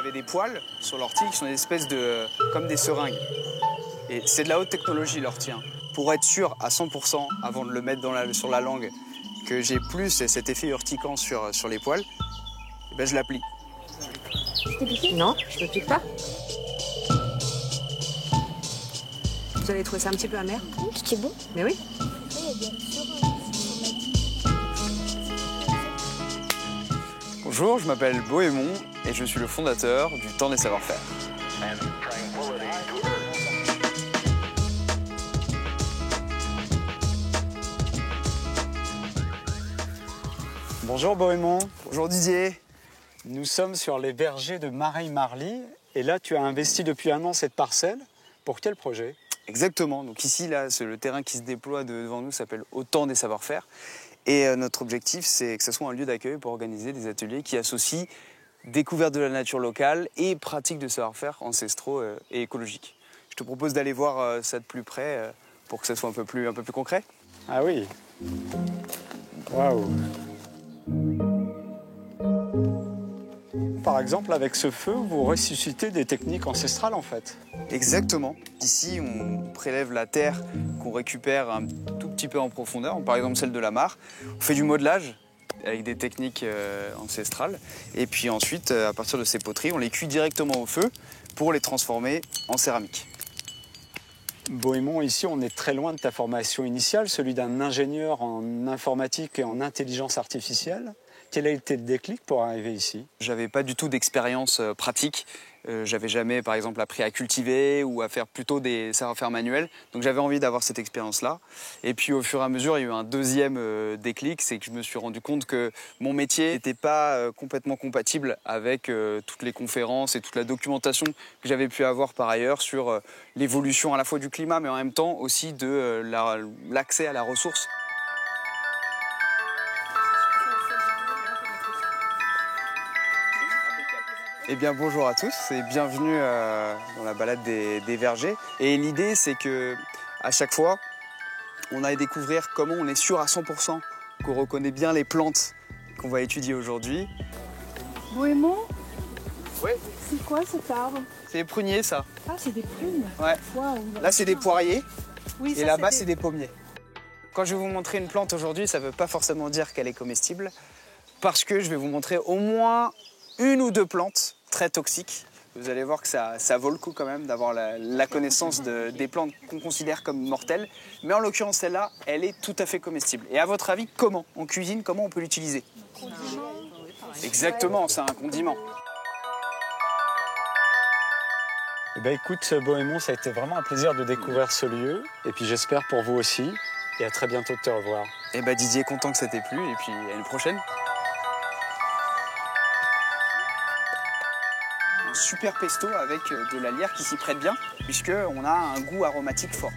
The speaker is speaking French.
avez des poils sur l'ortie qui sont des espèces de... comme des seringues. Et c'est de la haute technologie l'ortie. Pour être sûr à 100% avant de le mettre sur la langue que j'ai plus cet effet urticant sur les poils, eh ben je l'applique. Tu t'es piqué? Non, je me pique pas. Vous allez trouver ça un petit peu amer? C'était bon. Mais oui. Bonjour, je m'appelle Bohémond et je suis le fondateur du Temps des Savoir-Faire. Bonjour Bohémond. Bonjour Didier. Nous sommes sur les vergers de Mareille-Marly et là tu as investi depuis 1 an cette parcelle. Pour quel projet? Exactement. Donc ici, là, le terrain qui se déploie devant nous s'appelle Au Temps des Savoir-Faire. Et notre objectif, c'est que ce soit un lieu d'accueil pour organiser des ateliers qui associent découverte de la nature locale et pratique de savoir-faire ancestraux et écologiques. Je te propose d'aller voir ça de plus près pour que ça soit un peu plus concret. Ah oui. Waouh. Par exemple, avec ce feu, vous ressuscitez des techniques ancestrales en fait. Exactement. Ici, on prélève la terre qu'on récupère un tout petit peu en profondeur, par exemple celle de la mare. On fait du modelage avec des techniques ancestrales. Et puis ensuite, à partir de ces poteries, on les cuit directement au feu pour les transformer en céramique. Bohémond, ici, on est très loin de ta formation initiale, celui d'un ingénieur en informatique et en intelligence artificielle. Quel a été le déclic pour arriver ici? J'avais pas du tout d'expérience pratique. J'avais jamais, par exemple, appris à cultiver ou à faire plutôt des savoir-faire manuels. Donc j'avais envie d'avoir cette expérience-là. Et puis au fur et à mesure, il y a eu un deuxième déclic, c'est que je me suis rendu compte que mon métier n'était pas complètement compatible avec toutes les conférences et toute la documentation que j'avais pu avoir par ailleurs sur l'évolution à la fois du climat, mais en même temps aussi de l'accès à la ressource. Eh bien, bonjour à tous et bienvenue dans la balade des vergers. Et l'idée, c'est que à chaque fois, on aille découvrir comment on est sûr à 100% qu'on reconnaît bien les plantes qu'on va étudier aujourd'hui. Bohémond? Ouais. C'est quoi cet arbre? C'est des pruniers, ça. Ah, c'est des prunes. Ouais. Wow. Là, c'est des poiriers Oui, et là-bas, c'est des pommiers. Quand je vais vous montrer une plante aujourd'hui, ça ne veut pas forcément dire qu'elle est comestible parce que je vais vous montrer au moins 1 ou 2 plantes très toxiques. Vous allez voir que ça vaut le coup quand même d'avoir la connaissance des plantes qu'on considère comme mortelles. Mais en l'occurrence, celle-là, elle est tout à fait comestible. Et à votre avis, comment? En cuisine, comment on peut l'utiliser? Exactement, c'est un condiment. Eh ben, écoute Bohémond, ça a été vraiment un plaisir de découvrir ce lieu. Et puis j'espère pour vous aussi. Et à très bientôt de te revoir. Eh ben, Didier, content que ça t'ait plu. Et puis à une prochaine. Un super pesto avec de la lierre qui s'y prête bien, puisqu'on a un goût aromatique fort.